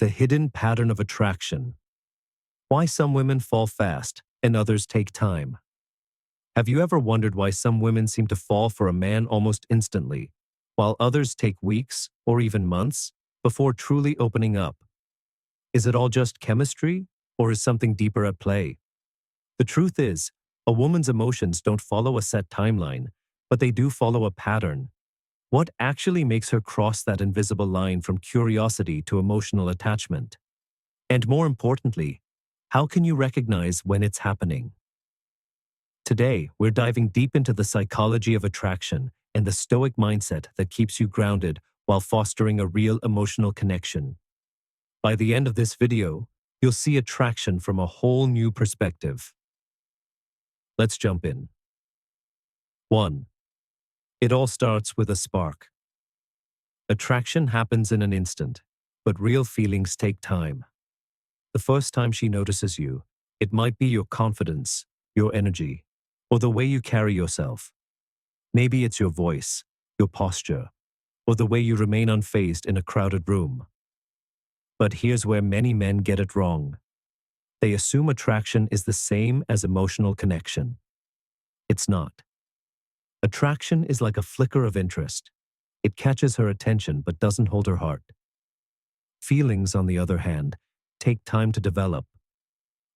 The hidden pattern of attraction. Why some women fall fast and others take time. Have you ever wondered why some women seem to fall for a man almost instantly, while others take weeks or even months before truly opening up? Is it all just chemistry, or is something deeper at play? The truth is, a woman's emotions don't follow a set timeline, but they do follow a pattern. What actually makes her cross that invisible line from curiosity to emotional attachment? And more importantly, how can you recognize when it's happening? Today, we're diving deep into the psychology of attraction and the Stoic mindset that keeps you grounded while fostering a real emotional connection. By the end of this video, you'll see attraction from a whole new perspective. Let's jump in. 1. It all starts with a spark. Attraction happens in an instant, but real feelings take time. The first time she notices you, it might be your confidence, your energy, or the way you carry yourself. Maybe it's your voice, your posture, or the way you remain unfazed in a crowded room. But here's where many men get it wrong. They assume attraction is the same as emotional connection. It's not. Attraction is like a flicker of interest. It catches her attention but doesn't hold her heart. Feelings, on the other hand, take time to develop.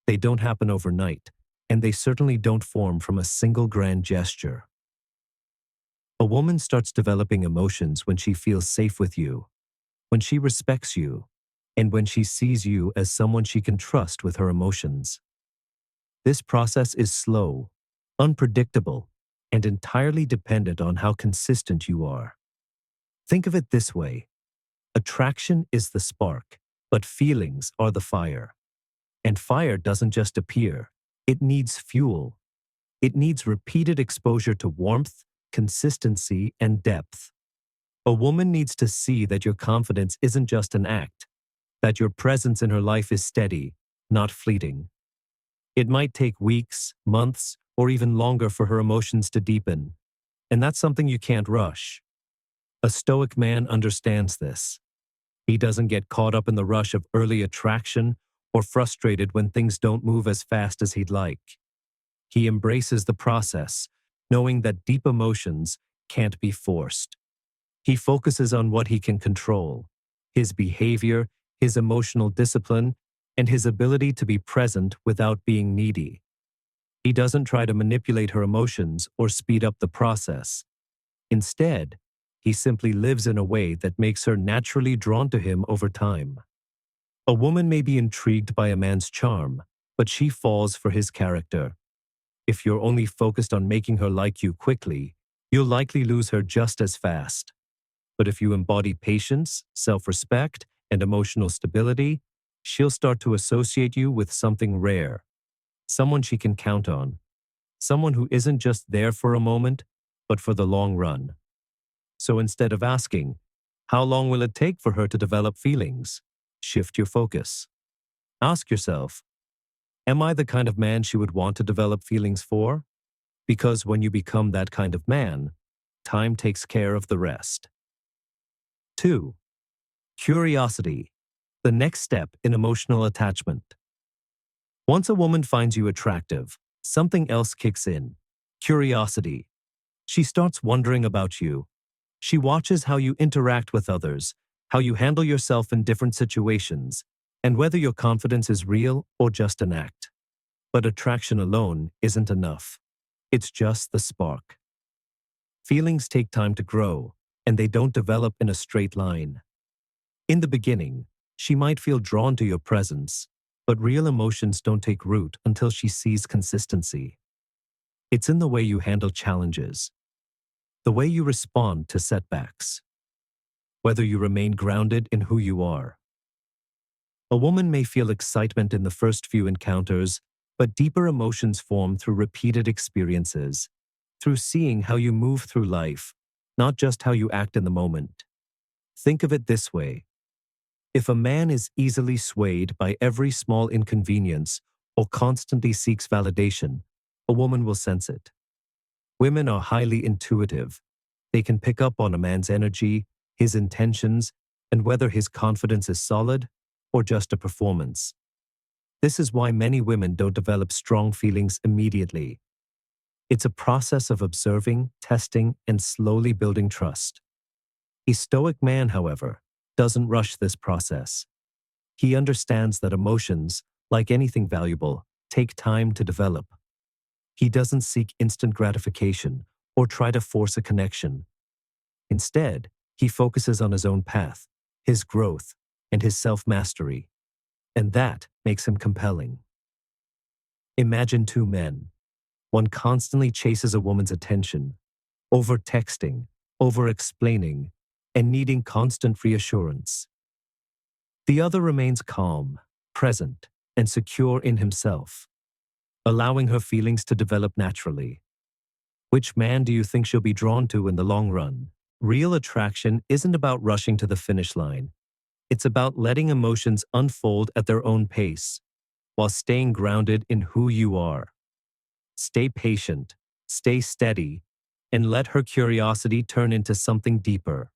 They don't happen overnight, and they certainly don't form from a single grand gesture. A woman starts developing emotions when she feels safe with you, when she respects you, and when she sees you as someone she can trust with her emotions. This process is slow, unpredictable, and entirely dependent on how consistent you are. Think of it this way. Attraction is the spark, but feelings are the fire. And fire doesn't just appear. It needs fuel. It needs repeated exposure to warmth, consistency, and depth. A woman needs to see that your confidence isn't just an act, that your presence in her life is steady, not fleeting. It might take weeks, months, or even longer for her emotions to deepen, and that's something you can't rush. A Stoic man understands this. He doesn't get caught up in the rush of early attraction or frustrated when things don't move as fast as he'd like. He embraces the process, knowing that deep emotions can't be forced. He focuses on what he can control: his behavior, his emotional discipline, and his ability to be present without being needy. He doesn't try to manipulate her emotions or speed up the process. Instead, he simply lives in a way that makes her naturally drawn to him over time. A woman may be intrigued by a man's charm, but she falls for his character. If you're only focused on making her like you quickly, you'll likely lose her just as fast. But if you embody patience, self-respect, and emotional stability, she'll start to associate you with something rare, someone she can count on, someone who isn't just there for a moment, but for the long run. So instead of asking, how long will it take for her to develop feelings? Shift your focus. Ask yourself, am I the kind of man she would want to develop feelings for? Because when you become that kind of man, time takes care of the rest. 2. Curiosity, the next step in emotional attachment. Once a woman finds you attractive, something else kicks in: curiosity. She starts wondering about you. She watches how you interact with others, how you handle yourself in different situations, and whether your confidence is real or just an act. But attraction alone isn't enough. It's just the spark. Feelings take time to grow, and they don't develop in a straight line. In the beginning, she might feel drawn to your presence, but real emotions don't take root until she sees consistency. It's in the way you handle challenges, the way you respond to setbacks, whether you remain grounded in who you are. A woman may feel excitement in the first few encounters, but deeper emotions form through repeated experiences, through seeing how you move through life, not just how you act in the moment. Think of it this way. If a man is easily swayed by every small inconvenience or constantly seeks validation, a woman will sense it. Women are highly intuitive. They can pick up on a man's energy, his intentions, and whether his confidence is solid or just a performance. This is why many women don't develop strong feelings immediately. It's a process of observing, testing, and slowly building trust. A Stoic man, however, doesn't rush this process. He understands that emotions, like anything valuable, take time to develop. He doesn't seek instant gratification or try to force a connection. Instead, he focuses on his own path, his growth, and his self-mastery. And that makes him compelling. Imagine two men. One constantly chases a woman's attention, over-texting, over-explaining, and needing constant reassurance. The other remains calm, present, and secure in himself, allowing her feelings to develop naturally. Which man do you think she'll be drawn to in the long run? Real attraction isn't about rushing to the finish line. It's about letting emotions unfold at their own pace, while staying grounded in who you are. Stay patient, stay steady, and let her curiosity turn into something deeper.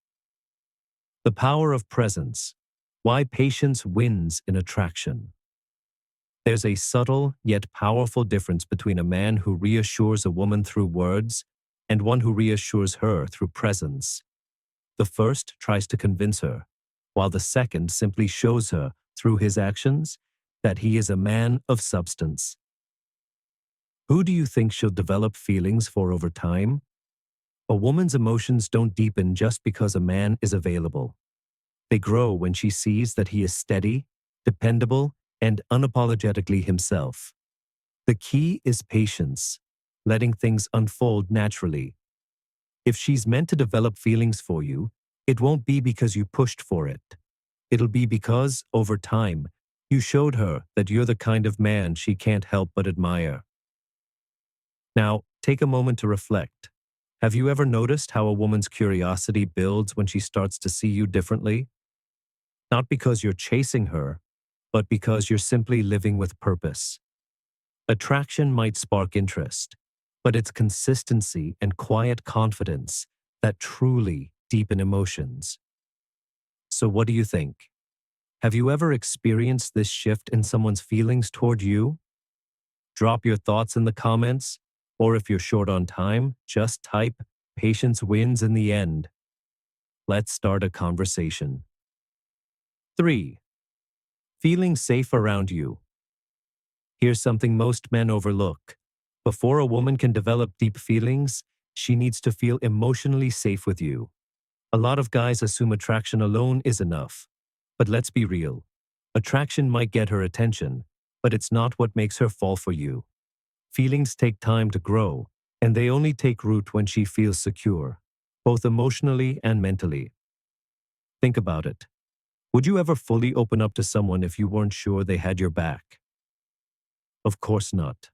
The power of presence. Why patience wins in attraction. There's a subtle yet powerful difference between a man who reassures a woman through words and one who reassures her through presence. The first tries to convince her, while the second simply shows her, through his actions, that he is a man of substance. Who do you think she'll develop feelings for over time? A woman's emotions don't deepen just because a man is available. They grow when she sees that he is steady, dependable, and unapologetically himself. The key is patience, letting things unfold naturally. If she's meant to develop feelings for you, it won't be because you pushed for it. It'll be because, over time, you showed her that you're the kind of man she can't help but admire. Now, take a moment to reflect. Have you ever noticed how a woman's curiosity builds when she starts to see you differently? Not because you're chasing her, but because you're simply living with purpose. Attraction might spark interest, but it's consistency and quiet confidence that truly deepen emotions. So what do you think? Have you ever experienced this shift in someone's feelings toward you? Drop your thoughts in the comments, or if you're short on time, just type, "Patience wins in the end." Let's start a conversation. 3. Feeling safe around you. Here's something most men overlook. Before a woman can develop deep feelings, she needs to feel emotionally safe with you. A lot of guys assume attraction alone is enough. But let's be real. Attraction might get her attention, but it's not what makes her fall for you. Feelings take time to grow, and they only take root when she feels secure, both emotionally and mentally. Think about it. Would you ever fully open up to someone if you weren't sure they had your back? Of course not.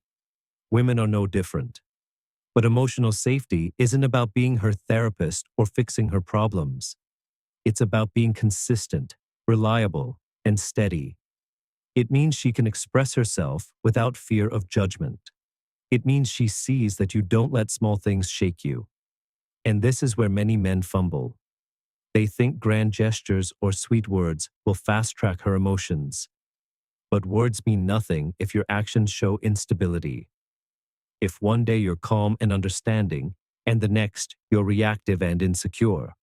Women are no different. But emotional safety isn't about being her therapist or fixing her problems. It's about being consistent, reliable, and steady. It means she can express herself without fear of judgment. It means she sees that you don't let small things shake you. And this is where many men fumble. They think grand gestures or sweet words will fast-track her emotions. But words mean nothing if your actions show instability. If one day you're calm and understanding, and the next you're reactive and insecure,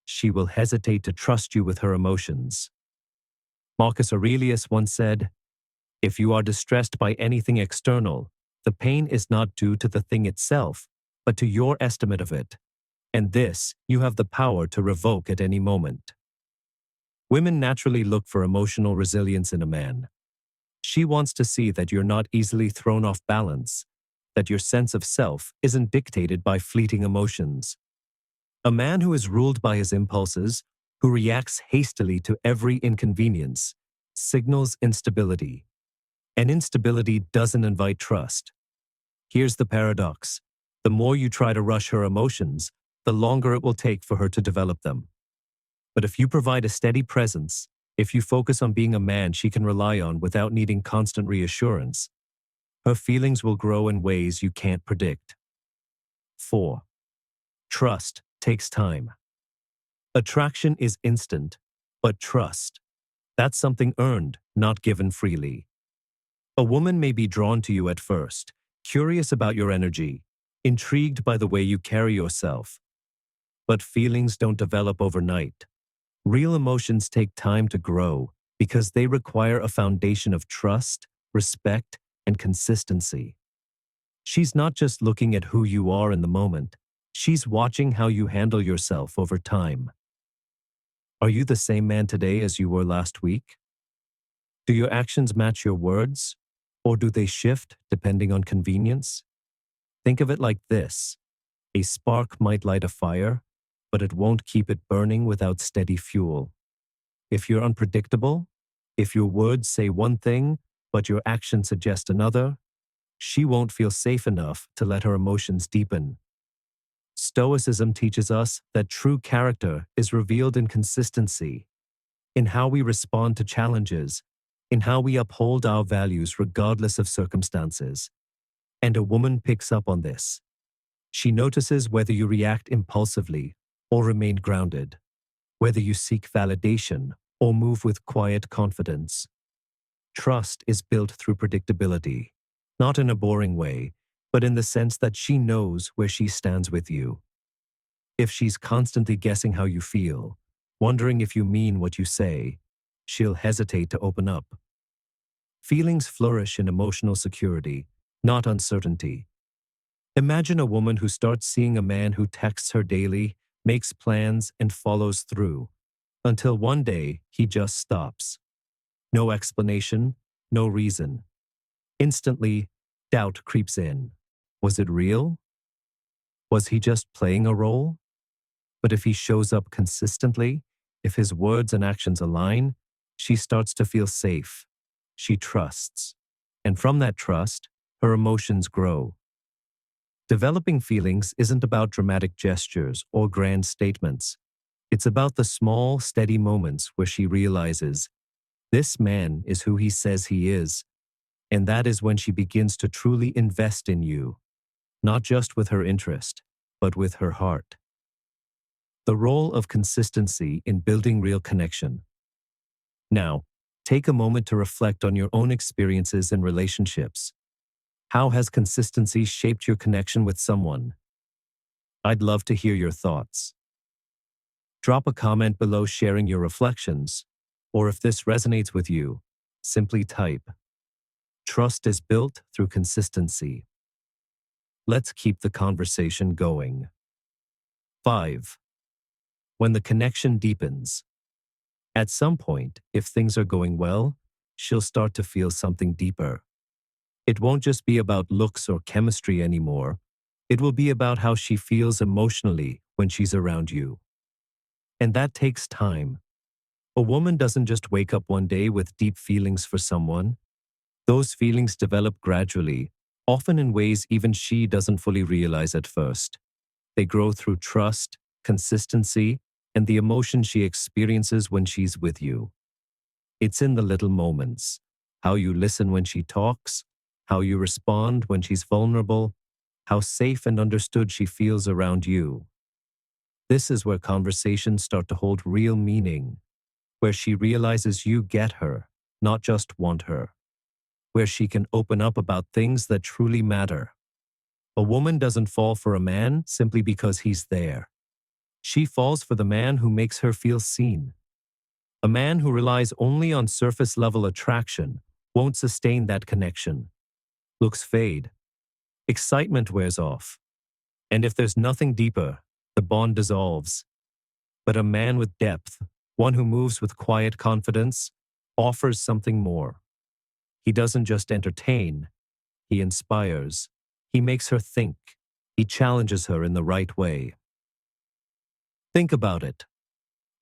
she will hesitate to trust you with her emotions. Marcus Aurelius once said, "If you are distressed by anything external, the pain is not due to the thing itself, but to your estimate of it. And this you have the power to revoke at any moment." Women naturally look for emotional resilience in a man. She wants to see that you're not easily thrown off balance, that your sense of self isn't dictated by fleeting emotions. A man who is ruled by his impulses, who reacts hastily to every inconvenience, signals instability. And instability doesn't invite trust. Here's the paradox. The more you try to rush her emotions, the longer it will take for her to develop them. But if you provide a steady presence, if you focus on being a man she can rely on without needing constant reassurance, her feelings will grow in ways you can't predict. 4. Trust takes time. Attraction is instant, but trust, That's something earned, not given freely. A woman may be drawn to you at first, curious about your energy, intrigued by the way you carry yourself. But feelings don't develop overnight. Real emotions take time to grow because they require a foundation of trust, respect, and consistency. She's not just looking at who you are in the moment, she's watching how you handle yourself over time. Are you the same man today as you were last week? Do your actions match your words, or do they shift depending on convenience? Think of it like this. A spark might light a fire, but it won't keep it burning without steady fuel. If you're unpredictable, if your words say one thing, but your actions suggest another, she won't feel safe enough to let her emotions deepen. Stoicism teaches us that true character is revealed in consistency, in how we respond to challenges, in how we uphold our values regardless of circumstances. And a woman picks up on this. She notices whether you react impulsively or remain grounded, whether you seek validation or move with quiet confidence. Trust is built through predictability, not in a boring way, but in the sense that she knows where she stands with you. If she's constantly guessing how you feel, wondering if you mean what you say, she'll hesitate to open up. Feelings flourish in emotional security, not uncertainty. Imagine a woman who starts seeing a man who texts her daily, makes plans, and follows through, until one day he just stops. No explanation, no reason. Instantly, doubt creeps in. Was it real? Was he just playing a role? But if he shows up consistently, if his words and actions align, she starts to feel safe. She trusts. And from that trust, her emotions grow. Developing feelings isn't about dramatic gestures or grand statements. It's about the small, steady moments where she realizes, this man is who he says he is. And that is when she begins to truly invest in you, not just with her interest, but with her heart. The role of consistency in building real connection. Now, take a moment to reflect on your own experiences in relationships. How has consistency shaped your connection with someone? I'd love to hear your thoughts. Drop a comment below sharing your reflections, or if this resonates with you, simply type, "Trust is built through consistency." Let's keep the conversation going. 5. When the connection deepens. At some point, if things are going well, she'll start to feel something deeper. It won't just be about looks or chemistry anymore. It will be about how she feels emotionally when she's around you. And that takes time. A woman doesn't just wake up one day with deep feelings for someone. Those feelings develop gradually, often in ways even she doesn't fully realize at first. They grow through trust, consistency, and the emotion she experiences when she's with you. It's in the little moments, how you listen when she talks, how you respond when she's vulnerable, how safe and understood she feels around you. This is where conversations start to hold real meaning, where she realizes you get her, not just want her, where she can open up about things that truly matter. A woman doesn't fall for a man simply because he's there. She falls for the man who makes her feel seen. A man who relies only on surface-level attraction won't sustain that connection. Looks fade. Excitement wears off. And if there's nothing deeper, the bond dissolves. But a man with depth, one who moves with quiet confidence, offers something more. He doesn't just entertain, he inspires. He makes her think. He challenges her in the right way. Think about it.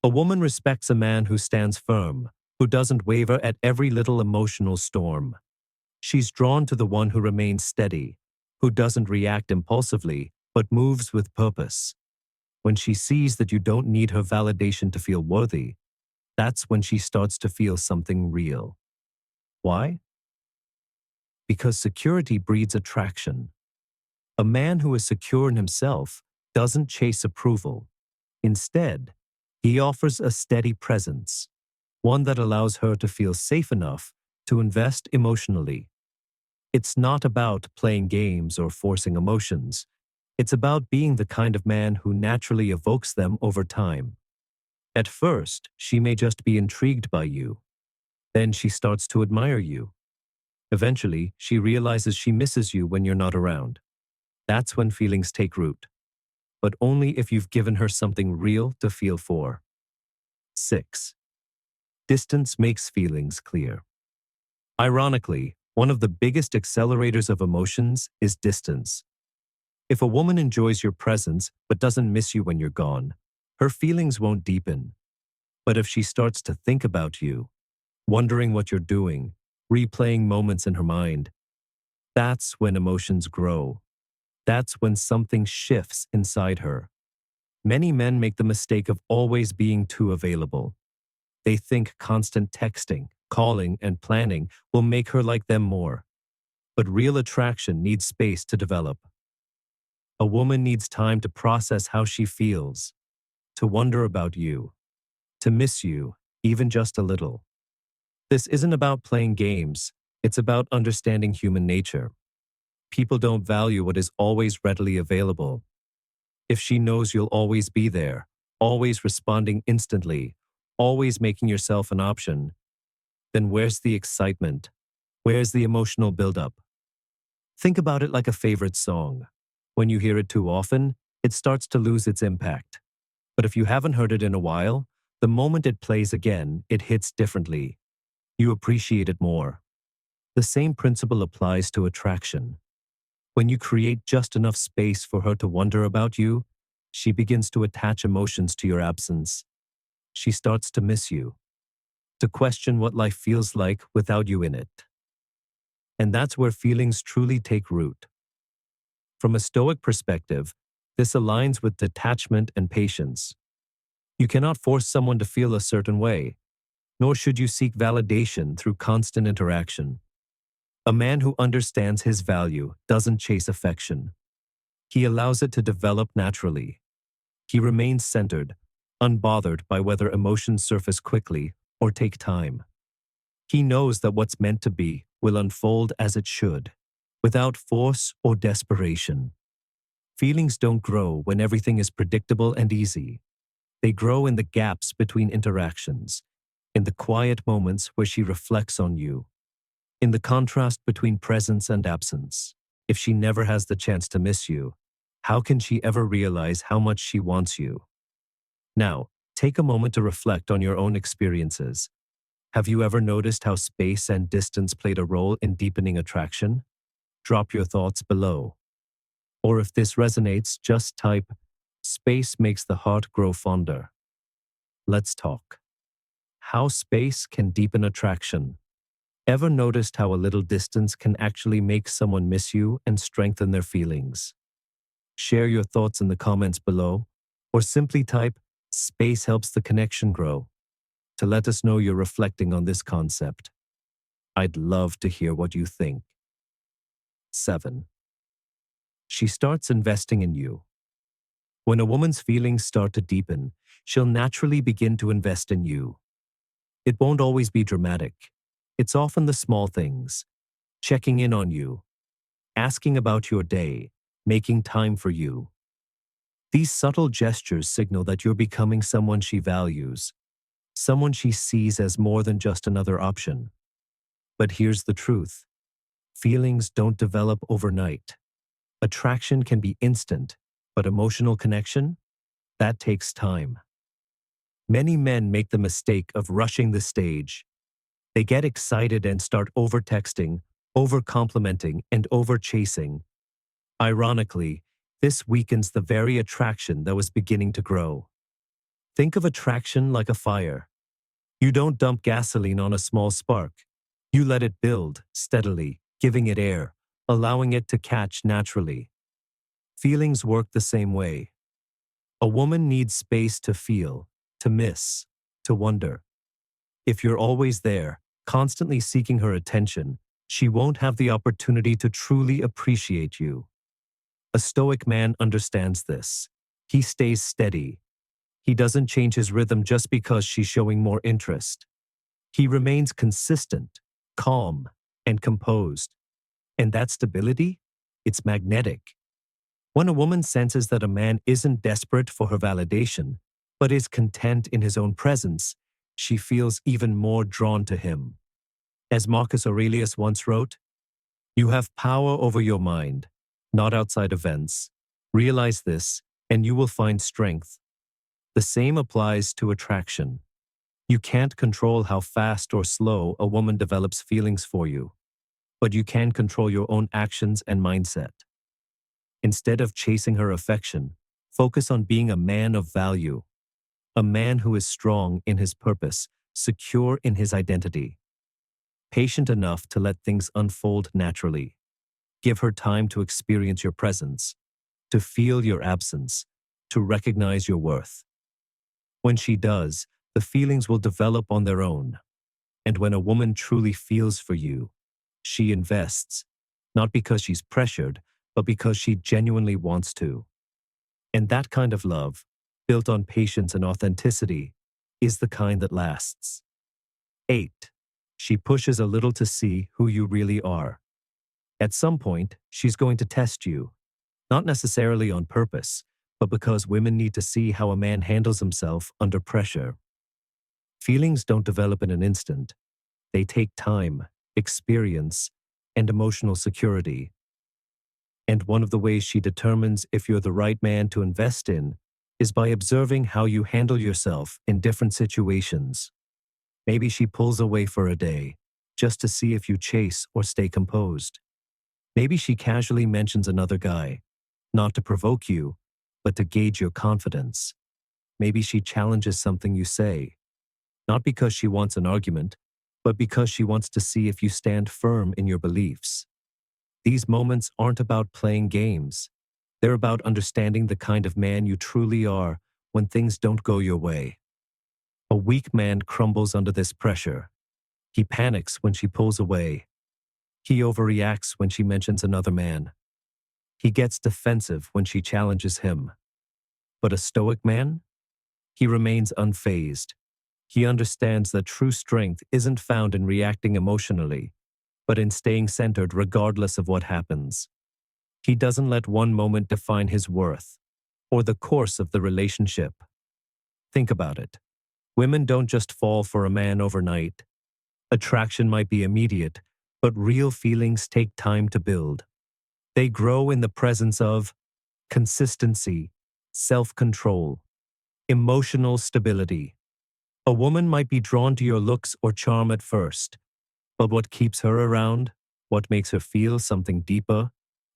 A woman respects a man who stands firm, who doesn't waver at every little emotional storm. She's drawn to the one who remains steady, who doesn't react impulsively, but moves with purpose. When she sees that you don't need her validation to feel worthy, that's when she starts to feel something real. Why? Because security breeds attraction. A man who is secure in himself doesn't chase approval. Instead, he offers a steady presence. one that allows her to feel safe enough to invest emotionally. It's not about playing games or forcing emotions. It's about being the kind of man who naturally evokes them over time. At first, she may just be intrigued by you. Then she starts to admire you. Eventually, she realizes she misses you when you're not around. That's when feelings take root, but only if you've given her something real to feel for. 6. Distance makes feelings clear. Ironically, one of the biggest accelerators of emotions is distance. If a woman enjoys your presence but doesn't miss you when you're gone, her feelings won't deepen. But if she starts to think about you, wondering what you're doing, replaying moments in her mind, that's when emotions grow. That's when something shifts inside her. Many men make the mistake of always being too available. They think constant texting, calling, and planning will make her like them more. But real attraction needs space to develop. A woman needs time to process how she feels, to wonder about you, to miss you, even just a little. This isn't about playing games, it's about understanding human nature. People don't value what is always readily available. If she knows you'll always be there, always responding instantly, always making yourself an option, then where's the excitement? Where's the emotional buildup? Think about it like a favorite song. When you hear it too often, it starts to lose its impact. But if you haven't heard it in a while, the moment it plays again, it hits differently. You appreciate it more. The same principle applies to attraction. When you create just enough space for her to wonder about you, she begins to attach emotions to your absence. She starts to miss you, to question what life feels like without you in it. And that's where feelings truly take root. From a Stoic perspective, this aligns with detachment and patience. You cannot force someone to feel a certain way, nor should you seek validation through constant interaction. A man who understands his value doesn't chase affection. He allows it to develop naturally. He remains centered, unbothered by whether emotions surface quickly or take time. He knows that what's meant to be will unfold as it should, without force or desperation. Feelings don't grow when everything is predictable and easy. They grow in the gaps between interactions, in the quiet moments where she reflects on you, in the contrast between presence and absence. If she never has the chance to miss you, how can she ever realize how much she wants you? Now, take a moment to reflect on your own experiences. Have you ever noticed how space and distance played a role in deepening attraction? Drop your thoughts below. Or if this resonates, just type, "Space makes the heart grow fonder." Let's talk. How space can deepen attraction. Ever noticed how a little distance can actually make someone miss you and strengthen their feelings? Share your thoughts in the comments below, or simply type, "Space helps the connection grow," to let us know you're reflecting on this concept. I'd love to hear what you think. 7. She starts investing in you. When a woman's feelings start to deepen, she'll naturally begin to invest in you. It won't always be dramatic. It's often the small things: checking in on you, asking about your day, making time for you. These subtle gestures signal that you're becoming someone she values, someone she sees as more than just another option. But here's the truth. Feelings don't develop overnight. Attraction can be instant, but emotional connection? That takes time. Many men make the mistake of rushing the stage. They get excited and start over-texting, over-complimenting, and over-chasing. Ironically, this weakens the very attraction that was beginning to grow. Think of attraction like a fire. You don't dump gasoline on a small spark. You let it build steadily, giving it air, allowing it to catch naturally. Feelings work the same way. A woman needs space to feel, to miss, to wonder. If you're always there, constantly seeking her attention, she won't have the opportunity to truly appreciate you. A Stoic man understands this. He stays steady. He doesn't change his rhythm just because she's showing more interest. He remains consistent, calm, and composed. And that stability? It's magnetic. When a woman senses that a man isn't desperate for her validation, but is content in his own presence, she feels even more drawn to him. As Marcus Aurelius once wrote, "You have power over your mind, not outside events. Realize this, and you will find strength." The same applies to attraction. You can't control how fast or slow a woman develops feelings for you, but you can control your own actions and mindset. Instead of chasing her affection, focus on being a man of value, a man who is strong in his purpose, secure in his identity, patient enough to let things unfold naturally. Give her time to experience your presence, to feel your absence, to recognize your worth. When she does, the feelings will develop on their own. And when a woman truly feels for you, she invests, not because she's pressured, but because she genuinely wants to. And that kind of love, built on patience and authenticity, is the kind that lasts. 8. She pushes a little to see who you really are. At some point, she's going to test you, not necessarily on purpose, but because women need to see how a man handles himself under pressure. Feelings don't develop in an instant. They take time, experience, and emotional security. And one of the ways she determines if you're the right man to invest in is by observing how you handle yourself in different situations. Maybe she pulls away for a day, just to see if you chase or stay composed. Maybe she casually mentions another guy, not to provoke you, but to gauge your confidence. Maybe she challenges something you say, not because she wants an argument, but because she wants to see if you stand firm in your beliefs. These moments aren't about playing games. They're about understanding the kind of man you truly are when things don't go your way. A weak man crumbles under this pressure. He panics when she pulls away. He overreacts when she mentions another man. He gets defensive when she challenges him. But a stoic man? He remains unfazed. He understands that true strength isn't found in reacting emotionally, but in staying centered regardless of what happens. He doesn't let one moment define his worth or the course of the relationship. Think about it. Women don't just fall for a man overnight. Attraction might be immediate, but real feelings take time to build. They grow in the presence of consistency, self-control, emotional stability. A woman might be drawn to your looks or charm at first, but what keeps her around, what makes her feel something deeper,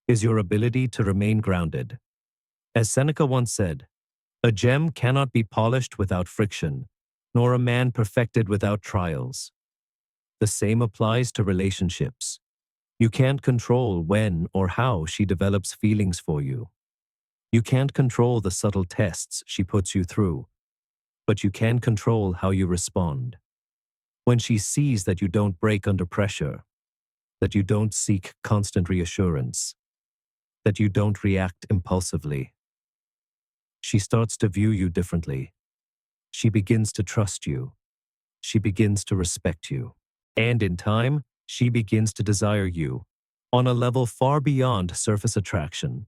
is your ability to remain grounded. As Seneca once said, "A gem cannot be polished without friction, nor a man perfected without trials." The same applies to relationships. You can't control when or how she develops feelings for you. You can't control the subtle tests she puts you through, but you can control how you respond. When she sees that you don't break under pressure, that you don't seek constant reassurance, that you don't react impulsively, she starts to view you differently. She begins to trust you. She begins to respect you. And in time, she begins to desire you on a level far beyond surface attraction.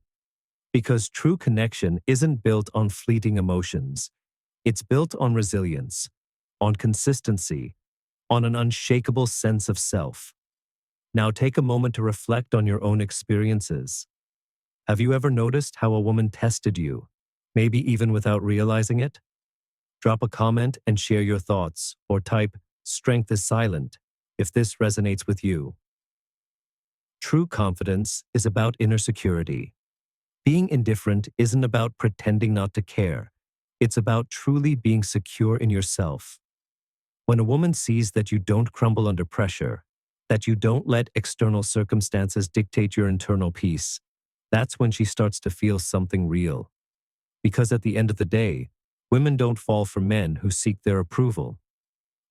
Because true connection isn't built on fleeting emotions. It's built on resilience, on consistency, on an unshakable sense of self. Now take a moment to reflect on your own experiences. Have you ever noticed how a woman tested you, maybe even without realizing it? Drop a comment and share your thoughts, or type, "Strength is silent," if this resonates with you. True confidence is about inner security. Being indifferent isn't about pretending not to care. It's about truly being secure in yourself. When a woman sees that you don't crumble under pressure, that you don't let external circumstances dictate your internal peace, that's when she starts to feel something real. Because at the end of the day, women don't fall for men who seek their approval.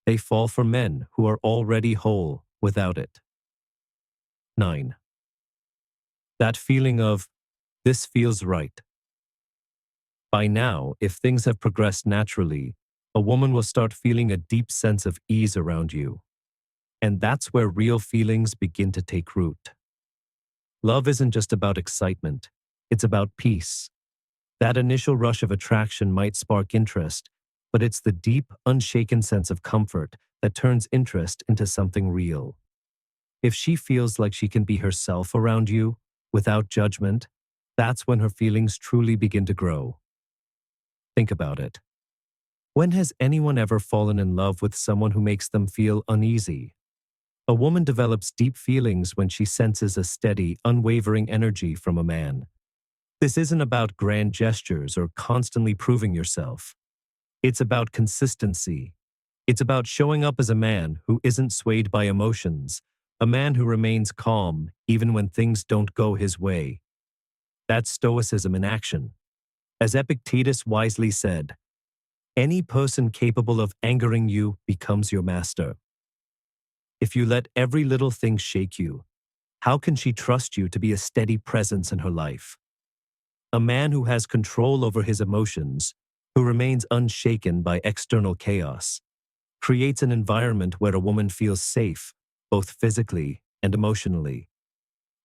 They fall for men who are already whole without it. 9. That feeling of, "This feels right." By now, if things have progressed naturally, a a woman will start feeling a deep sense of ease around you. And that's where real feelings begin to take root. Love isn't just about excitement, it's about peace. That initial rush of attraction might spark interest, but it's the deep, unshaken sense of comfort that turns interest into something real. If she feels like she can be herself around you, without judgment, that's when her feelings truly begin to grow. Think about it. When has anyone ever fallen in love with someone who makes them feel uneasy? A woman develops deep feelings when she senses a steady, unwavering energy from a man. This isn't about grand gestures or constantly proving yourself. It's about consistency. It's about showing up as a man who isn't swayed by emotions, a man who remains calm even when things don't go his way. That's stoicism in action. As Epictetus wisely said, any person capable of angering you becomes your master. If you let every little thing shake you, how can she trust you to be a steady presence in her life? A man who has control over his emotions, who remains unshaken by external chaos, creates an environment where a woman feels safe, both physically and emotionally.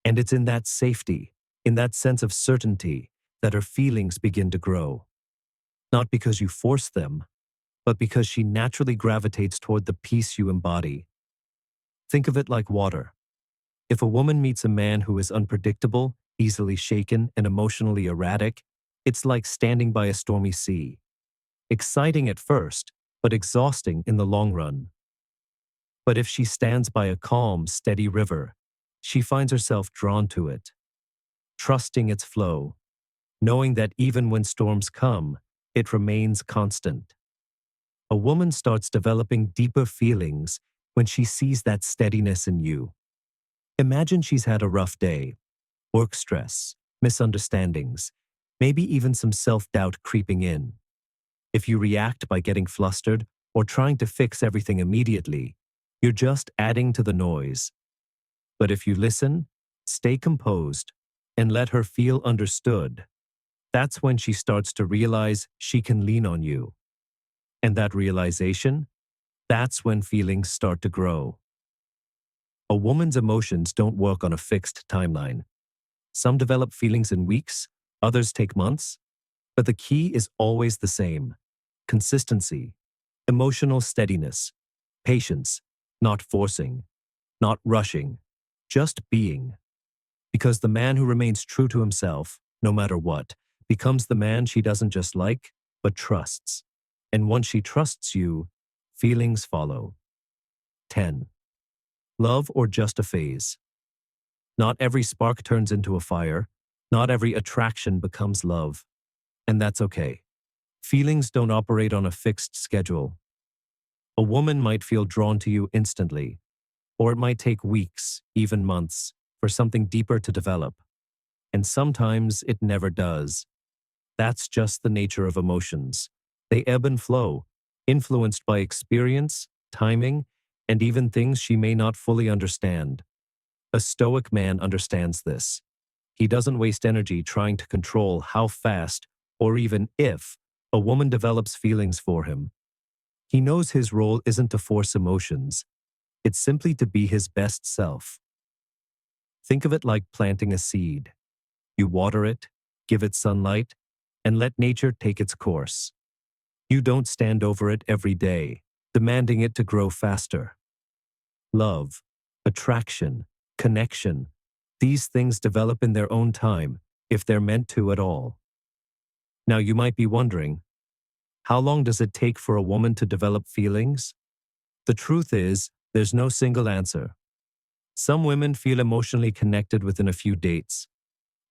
And it's in that safety, in that sense of certainty, that her feelings begin to grow. Not because you force them, but because she naturally gravitates toward the peace you embody. Think of it like water. If a woman meets a man who is unpredictable, easily shaken, and emotionally erratic, it's like standing by a stormy sea. Exciting at first, but exhausting in the long run. But if she stands by a calm, steady river, she finds herself drawn to it, trusting its flow, knowing that even when storms come, it remains constant. A woman starts developing deeper feelings when she sees that steadiness in you. Imagine she's had a rough day, work stress, misunderstandings, maybe even some self-doubt creeping in. If you react by getting flustered or trying to fix everything immediately, you're just adding to the noise. But if you listen, stay composed, and let her feel understood, that's when she starts to realize she can lean on you. And that realization, that's when feelings start to grow. A woman's emotions don't work on a fixed timeline. Some develop feelings in weeks, others take months, but the key is always the same: consistency, emotional steadiness, patience, not forcing, not rushing, just being. Because the man who remains true to himself, no matter what, becomes the man she doesn't just like, but trusts. And once she trusts you, feelings follow. 10. Love or just a phase? Not every spark turns into a fire. Not every attraction becomes love. And that's okay. Feelings don't operate on a fixed schedule. A woman might feel drawn to you instantly, or it might take weeks, even months, for something deeper to develop. And sometimes it never does. That's just the nature of emotions. They ebb and flow, influenced by experience, timing, and even things she may not fully understand. A Stoic man understands this. He doesn't waste energy trying to control how fast, or even if, a woman develops feelings for him. He knows his role isn't to force emotions. It's simply to be his best self. Think of it like planting a seed. You water it, give it sunlight, and let nature take its course. You don't stand over it every day, demanding it to grow faster. Love, attraction, connection, these things develop in their own time, if they're meant to at all. Now you might be wondering, how long does it take for a woman to develop feelings? The truth is, there's no single answer. Some women feel emotionally connected within a few dates.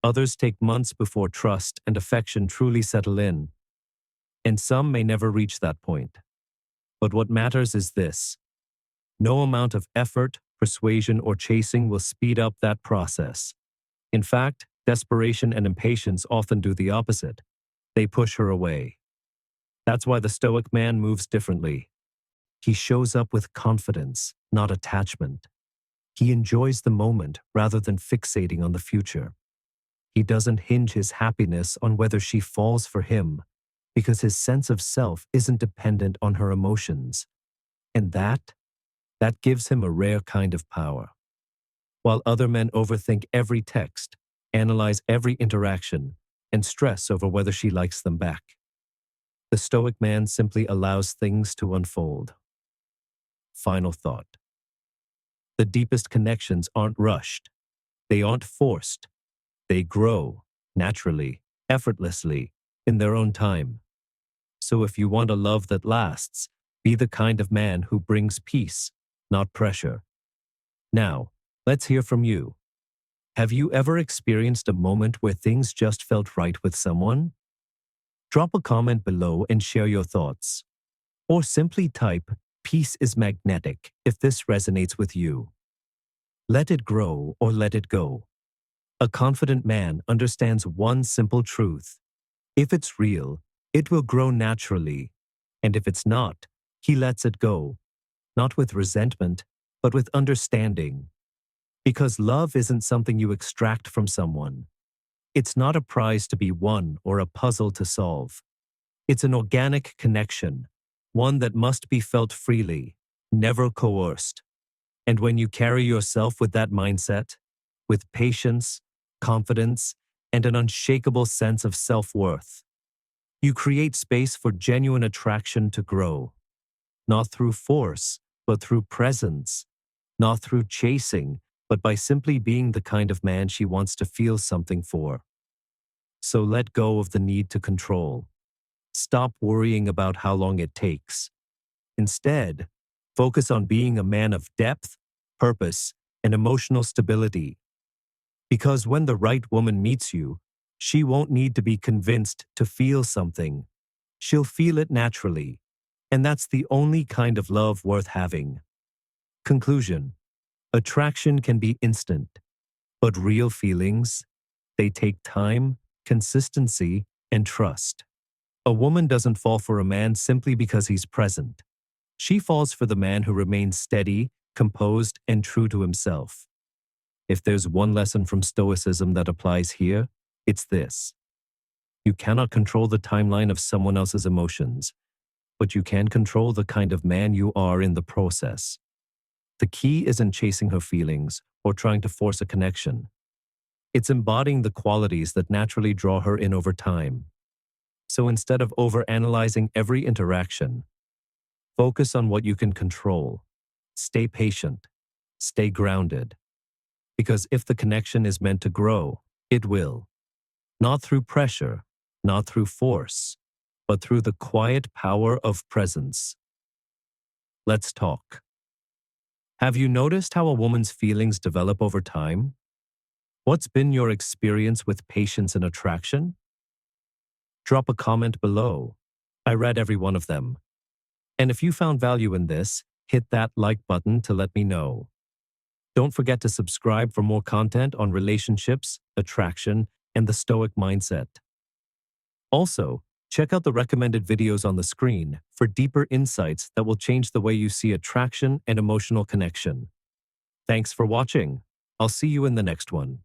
Others take months before trust and affection truly settle in. And some may never reach that point. But what matters is this: no amount of effort, persuasion, or chasing will speed up that process. In fact, desperation and impatience often do the opposite. They push her away. That's why the Stoic man moves differently. He shows up with confidence, not attachment. He enjoys the moment rather than fixating on the future. He doesn't hinge his happiness on whether she falls for him, because his sense of self isn't dependent on her emotions. And that gives him a rare kind of power. While other men overthink every text, analyze every interaction, and stress over whether she likes them back, the Stoic man simply allows things to unfold. Final thought. The deepest connections aren't rushed. They aren't forced. They grow naturally, effortlessly, in their own time. So if you want a love that lasts, be the kind of man who brings peace, not pressure. Now, let's hear from you. Have you ever experienced a moment where things just felt right with someone? Drop a comment below and share your thoughts. Or simply type, "Peace is magnetic," if this resonates with you. Let it grow or let it go. A confident man understands one simple truth. If it's real, it will grow naturally. And if it's not, he lets it go. Not with resentment, but with understanding. Because love isn't something you extract from someone. It's not a prize to be won or a puzzle to solve. It's an organic connection, one that must be felt freely, never coerced. And when you carry yourself with that mindset, with patience, confidence, and an unshakable sense of self-worth, you create space for genuine attraction to grow. Not through force, but through presence. Not through chasing, but by simply being the kind of man she wants to feel something for. So let go of the need to control. Stop worrying about how long it takes. Instead, focus on being a man of depth, purpose, and emotional stability. Because when the right woman meets you, she won't need to be convinced to feel something. She'll feel it naturally. And that's the only kind of love worth having. Conclusion. Attraction can be instant, but real feelings, they take time, consistency, and trust. A woman doesn't fall for a man simply because he's present. She falls for the man who remains steady, composed, and true to himself. If there's one lesson from Stoicism that applies here, it's this. You cannot control the timeline of someone else's emotions, but you can control the kind of man you are in the process. The key isn't chasing her feelings or trying to force a connection. It's embodying the qualities that naturally draw her in over time. So instead of overanalyzing every interaction, focus on what you can control. Stay patient. Stay grounded. Because if the connection is meant to grow, it will. Not through pressure, not through force, but through the quiet power of presence. Let's talk. Have you noticed how a woman's feelings develop over time? What's been your experience with patience and attraction? Drop a comment below. I read every one of them. And if you found value in this, hit that like button to let me know. Don't forget to subscribe for more content on relationships, attraction, and the Stoic mindset. Also, check out the recommended videos on the screen for deeper insights that will change the way you see attraction and emotional connection. Thanks for watching. I'll see you in the next one.